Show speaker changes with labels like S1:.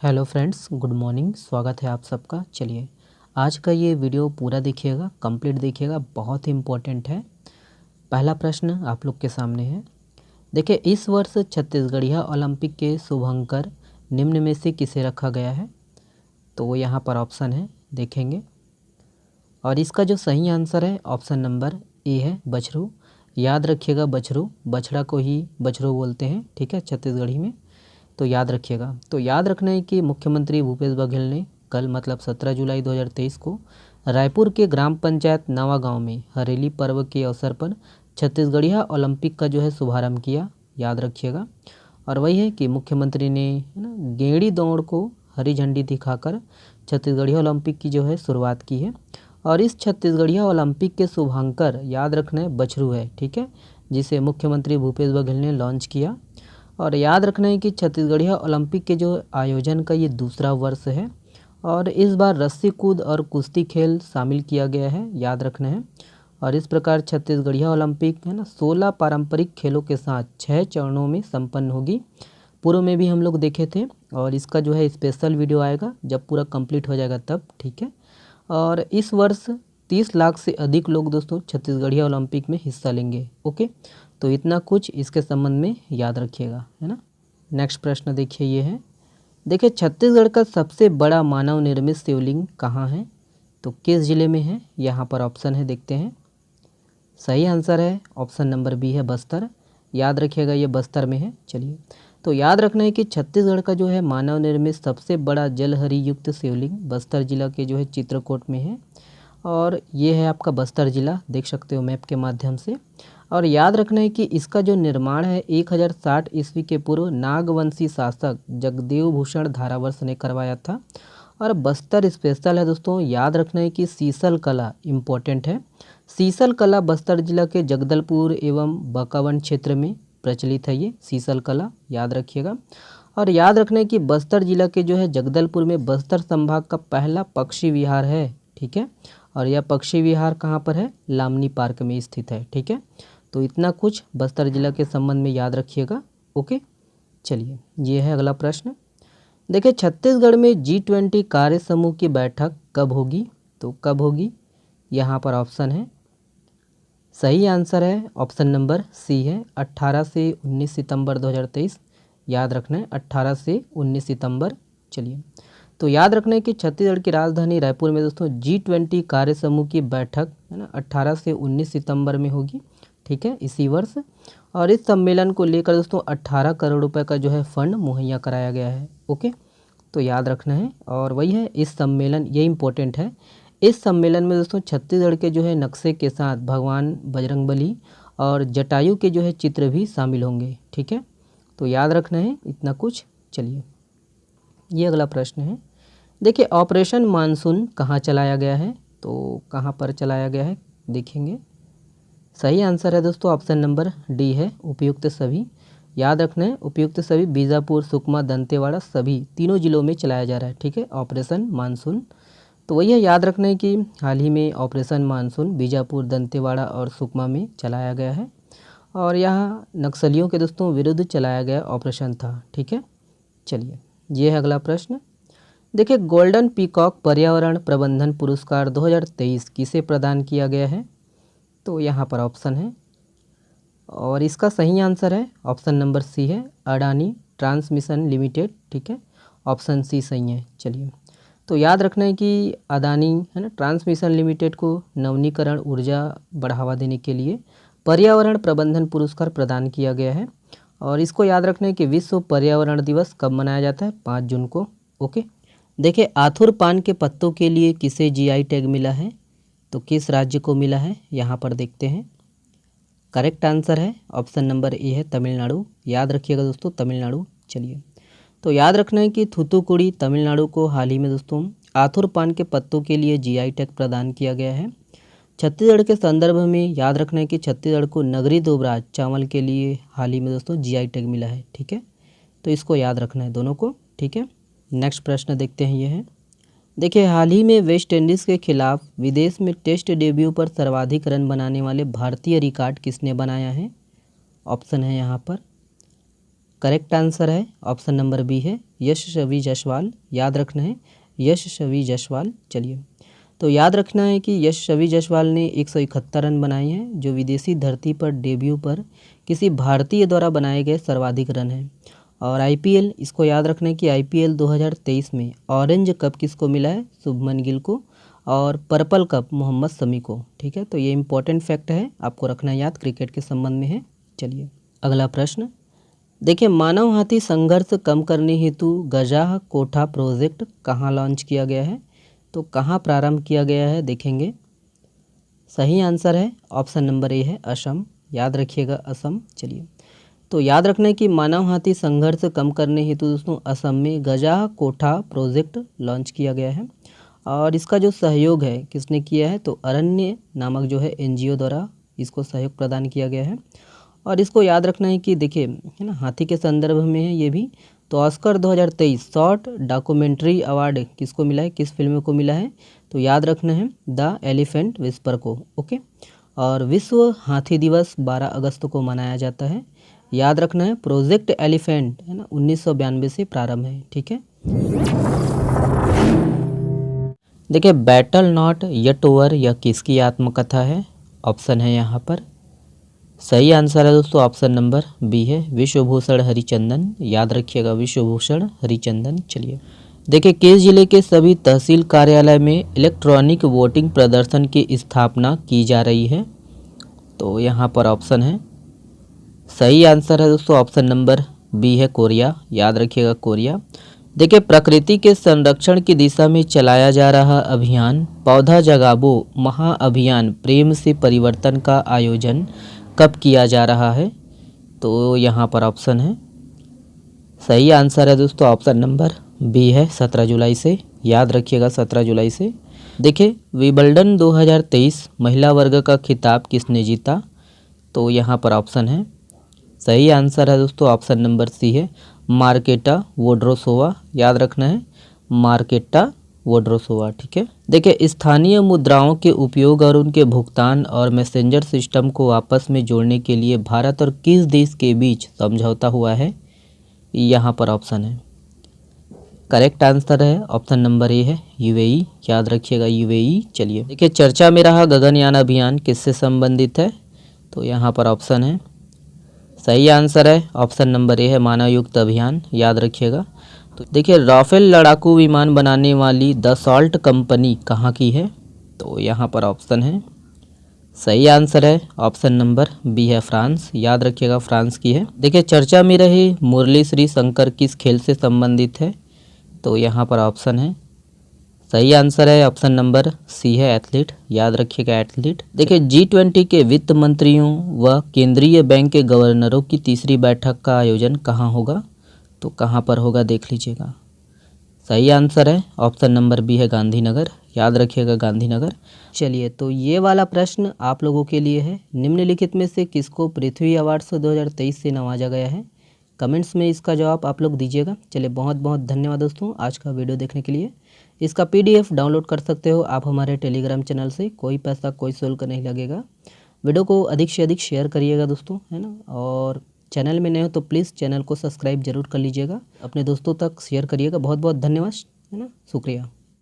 S1: Hello friends, good morning. स्वागत है आप सबका। चलिए आज का ये वीडियो पूरा देखिएगा, कंप्लीट देखिएगा, बहुत ही इम्पोर्टेंट है। पहला प्रश्न आप लोग के सामने है। देखिए, इस वर्ष छत्तीसगढ़िया ओलंपिक के शुभंकर निम्न में से किसे रखा गया है? तो वो यहाँ पर ऑप्शन है, देखेंगे। और इसका जो सही आंसर है ऑप्शन नंबर ए है, बछरू। याद रखिएगा, बछरू, बछड़ा को ही बछरू बोलते हैं, ठीक है, छत्तीसगढ़ी में। तो याद रखिएगा। तो याद रखना है कि मुख्यमंत्री भूपेश बघेल ने कल मतलब 17 जुलाई 2023 को रायपुर के ग्राम पंचायत नवा गांव में हरेली पर्व के अवसर पर छत्तीसगढ़िया ओलंपिक का जो है शुभारंभ किया। याद रखिएगा। और वही है कि मुख्यमंत्री ने है ना गेड़ी दौड़ को हरी झंडी दिखाकर छत्तीसगढ़िया ओलंपिक की जो है शुरुआत की है। और इस छत्तीसगढ़िया ओलंपिक के शुभांकर याद रखना है बछरू है, ठीक है, जिसे मुख्यमंत्री भूपेश बघेल ने लॉन्च किया। और याद रखना है कि छत्तीसगढ़िया ओलंपिक के जो आयोजन का ये दूसरा वर्ष है और इस बार रस्सी कूद और कुश्ती खेल शामिल किया गया है, याद रखना है। और इस प्रकार छत्तीसगढ़िया ओलंपिक है ना 16 पारंपरिक खेलों के साथ 6 चरणों में संपन्न होगी। पूर्व में भी हम लोग देखे थे और इसका जो है स्पेशल वीडियो आएगा जब पूरा कंप्लीट हो जाएगा तब, ठीक है। और इस वर्ष 30 लाख से अधिक लोग दोस्तों छत्तीसगढ़िया ओलंपिक में हिस्सा लेंगे। ओके, तो इतना कुछ इसके संबंध में याद रखिएगा, है ना। नेक्स्ट प्रश्न देखिए, ये है। देखिए, छत्तीसगढ़ का सबसे बड़ा मानव निर्मित शिवलिंग कहाँ है? तो किस जिले में है? यहाँ पर ऑप्शन है, देखते हैं। सही आंसर है ऑप्शन नंबर बी है, बस्तर। याद रखिएगा, ये बस्तर में है। चलिए, तो याद रखना है कि छत्तीसगढ़ का जो है मानव निर्मित सबसे बड़ा जलहरी युक्त शिवलिंग बस्तर जिला के जो है चित्रकोट में है। और ये है आपका बस्तर जिला, देख सकते हो मैप के माध्यम से। और याद रखना है कि इसका जो निर्माण है 1060 ईस्वी के पूर्व नागवंशी शासक जगदेव भूषण धारावर्ष ने करवाया था। और बस्तर स्पेशल है दोस्तों। याद रखना है कि सीसल कला इम्पोर्टेंट है। सीसल कला बस्तर जिला के जगदलपुर एवं बकावन क्षेत्र में प्रचलित है ये सीसल कला, याद रखिएगा। और याद रखना है कि बस्तर जिला के जो है जगदलपुर में बस्तर संभाग का पहला पक्षी विहार है, ठीक है। और यह पक्षी विहार कहाँ पर है? लामनी पार्क में स्थित है, ठीक है। तो इतना कुछ बस्तर जिला के संबंध में याद रखिएगा। ओके, चलिए, ये है अगला प्रश्न। देखिए, छत्तीसगढ़ में G20 कार्य समूह की बैठक कब होगी? तो कब होगी? यहाँ पर ऑप्शन है। सही आंसर है ऑप्शन नंबर सी है, 18 से 19 सितंबर 2023। याद रखना है 18 से 19 सितंबर। चलिए, तो याद रखना है कि छत्तीसगढ़ की राजधानी रायपुर में दोस्तों G20 कार्य समूह की बैठक है ना 18 से 19 सितंबर में होगी, ठीक है, इसी वर्ष। और इस सम्मेलन को लेकर दोस्तों 18 करोड़ रुपए का जो है फंड मुहैया कराया गया है। ओके, तो याद रखना है। और वही है इस सम्मेलन, ये इम्पोर्टेंट है। इस सम्मेलन में दोस्तों छत्तीसगढ़ के जो है नक्शे के साथ भगवान बजरंगबली और जटायु के जो है चित्र भी शामिल होंगे, ठीक है। तो याद रखना है इतना कुछ। चलिए, ये अगला प्रश्न है। देखिए, ऑपरेशन मानसून कहाँ चलाया गया है? तो कहाँ पर चलाया गया है देखेंगे। सही आंसर है दोस्तों ऑप्शन नंबर डी है, उपयुक्त सभी। याद रखना है उपयुक्त सभी बीजापुर, सुकमा, दंतेवाड़ा सभी तीनों जिलों में चलाया जा रहा है, ठीक है, ऑपरेशन मानसून। तो वही है, याद रखना है कि हाल ही में ऑपरेशन मानसून बीजापुर, दंतेवाड़ा और सुकमा में चलाया गया है। और यहाँ नक्सलियों के दोस्तों विरुद्ध चलाया गया ऑपरेशन था, ठीक है। चलिए, ये है अगला प्रश्न। देखिए, गोल्डन पीकॉक पर्यावरण प्रबंधन पुरस्कार 2023 किसे प्रदान किया गया है? तो यहाँ पर ऑप्शन है और इसका सही आंसर है ऑप्शन नंबर सी है, अडानी ट्रांसमिशन लिमिटेड, ठीक है, ऑप्शन सी सही है। चलिए, तो याद रखना है कि अडानी है ना ट्रांसमिशन लिमिटेड को नवीनीकरण ऊर्जा बढ़ावा देने के लिए पर्यावरण प्रबंधन पुरस्कार प्रदान किया गया है। और इसको याद रखना है कि विश्व पर्यावरण दिवस कब मनाया जाता है? 5 जून को। ओके, देखिए, आथुर पान के पत्तों के लिए किसे जीआई टैग मिला है? तो किस राज्य को मिला है? यहाँ पर देखते हैं। करेक्ट आंसर है ऑप्शन नंबर ए है, तमिलनाडु। याद रखिएगा दोस्तों, तमिलनाडु। चलिए, तो याद रखना है कि थूथुकुड़ी तमिलनाडु को हाल ही में दोस्तों आथुर पान के पत्तों के लिए जीआई टैग प्रदान किया गया है। छत्तीसगढ़ के संदर्भ में याद रखना है कि छत्तीसगढ़ को नगरी दुबराज चावल के लिए हाल ही में दोस्तों जीआई टैग मिला है, ठीक है। तो इसको याद रखना है दोनों को, ठीक है। नेक्स्ट प्रश्न देखते हैं, ये है। देखिए, हाल ही में वेस्ट इंडीज़ के खिलाफ विदेश में टेस्ट डेब्यू पर सर्वाधिक रन बनाने वाले भारतीय रिकॉर्ड किसने बनाया है? ऑप्शन है यहाँ पर करेक्ट आंसर है ऑप्शन नंबर बी है यशस्वी जायसवाल, याद रखना है यशस्वी जायसवाल। चलिए, तो याद रखना है कि यशस्वी जायसवाल ने 171 रन बनाए हैं, जो विदेशी धरती पर डेब्यू पर किसी भारतीय द्वारा बनाए गए सर्वाधिक रन हैं। और आईपीएल, इसको याद रखना है कि आईपीएल 2023 में ऑरेंज कप किसको मिला है? शुभमन गिल को। और पर्पल कप मोहम्मद शमी को। ठीक है, तो ये इंपॉर्टेंट फैक्ट है, आपको रखना याद, क्रिकेट के संबंध में है। चलिए अगला प्रश्न देखिए, मानव हाथी संघर्ष कम करने हेतु गजाह कोठा प्रोजेक्ट कहाँ लॉन्च किया गया है? तो कहाँ प्रारंभ किया गया है देखेंगे। सही आंसर है ऑप्शन नंबर ए है असम, याद रखिएगा असम। चलिए, तो याद रखना है कि मानव हाथी संघर्ष कम करने हेतु दोस्तों असम में गजाह कोठा प्रोजेक्ट लॉन्च किया गया है। और इसका जो सहयोग है किसने किया है? तो अरण्य नामक जो है एनजीओ द्वारा इसको सहयोग प्रदान किया गया है। और इसको याद रखना है कि देखिए, है ना, हाथी के संदर्भ में है ये भी। तो ऑस्कर 2023 शॉर्ट डॉक्यूमेंट्री अवार्ड किसको मिला है, किस फिल्म को मिला है? तो याद रखना है द एलिफेंट विस्पर को। ओके, और विश्व हाथी दिवस 12 अगस्त को मनाया जाता है। याद रखना है प्रोजेक्ट एलिफेंट, है ना, 1992 से प्रारंभ है। ठीक है, देखिए बैटल नॉट येट ओवर यह किसकी आत्मकथा है? ऑप्शन है यहाँ पर। सही आंसर है दोस्तों ऑप्शन नंबर बी है विश्वभूषण हरिचंदन, याद रखिएगा विश्वभूषण हरिचंदन। चलिए देखिए, किस जिले के सभी तहसील कार्यालय में इलेक्ट्रॉनिक वोटिंग प्रदर्शन की स्थापना की जा रही है? तो यहाँ पर ऑप्शन है, सही आंसर है दोस्तों ऑप्शन नंबर बी है कोरिया, याद रखिएगा कोरिया। देखिए, प्रकृति के संरक्षण की दिशा में चलाया जा रहा अभियान पौधा जगावो महाअभियान प्रेम से परिवर्तन का आयोजन कब किया जा रहा है? तो यहाँ पर ऑप्शन है, सही आंसर है दोस्तों ऑप्शन नंबर बी है 17 जुलाई से, याद रखिएगा 17 जुलाई से। देखिए, विंबलडन 2023 महिला वर्ग का खिताब किसने जीता? तो यहाँ पर ऑप्शन है, सही आंसर है दोस्तों ऑप्शन नंबर सी है मार्केटा वोड्रोसोवा, याद रखना है मार्केटा वोड्रोसोवा। ठीक है, देखिए स्थानीय मुद्राओं के उपयोग और उनके भुगतान और मैसेंजर सिस्टम को आपस में जोड़ने के लिए भारत और किस देश के बीच समझौता हुआ है? यहाँ पर ऑप्शन है, करेक्ट आंसर है ऑप्शन नंबर ए है यूएई, याद रखिएगा यूएई। चलिए देखिए, चर्चा में रहा गगनयान अभियान किससे संबंधित है? तो यहाँ पर ऑप्शन है, सही आंसर है ऑप्शन नंबर ए है मानव युक्त अभियान, याद रखिएगा। तो देखिए, राफेल लड़ाकू विमान बनाने वाली दसॉल्ट कंपनी कहाँ की है? तो यहाँ पर ऑप्शन है, सही आंसर है ऑप्शन नंबर बी है फ्रांस, याद रखिएगा फ्रांस की है। देखिए, चर्चा में रहे मुरली श्री शंकर किस खेल से संबंधित है? तो यहाँ पर ऑप्शन है, सही आंसर है ऑप्शन नंबर सी है एथलीट, याद रखिएगा एथलीट। देखिए, G20 के वित्त मंत्रियों व केंद्रीय बैंक के गवर्नरों की तीसरी बैठक का आयोजन कहाँ होगा? तो कहाँ पर होगा देख लीजिएगा। सही आंसर है ऑप्शन नंबर बी है गांधीनगर, याद रखिएगा गांधीनगर। चलिए, तो ये वाला प्रश्न आप लोगों के लिए है, निम्नलिखित में से किसको पृथ्वी अवार्ड्स 2023 से नवाजा गया है? कमेंट्स में इसका जवाब आप लोग दीजिएगा। चलिए, बहुत बहुत धन्यवाद दोस्तों आज का वीडियो देखने के लिए। इसका PDF डाउनलोड कर सकते हो आप हमारे टेलीग्राम चैनल से, कोई पैसा कोई शुल्क नहीं लगेगा। वीडियो को अधिक से अधिक शेयर करिएगा दोस्तों, है ना, और चैनल में नए हो तो प्लीज़ चैनल को सब्सक्राइब जरूर कर लीजिएगा, अपने दोस्तों तक शेयर करिएगा। बहुत बहुत धन्यवाद, है ना, शुक्रिया।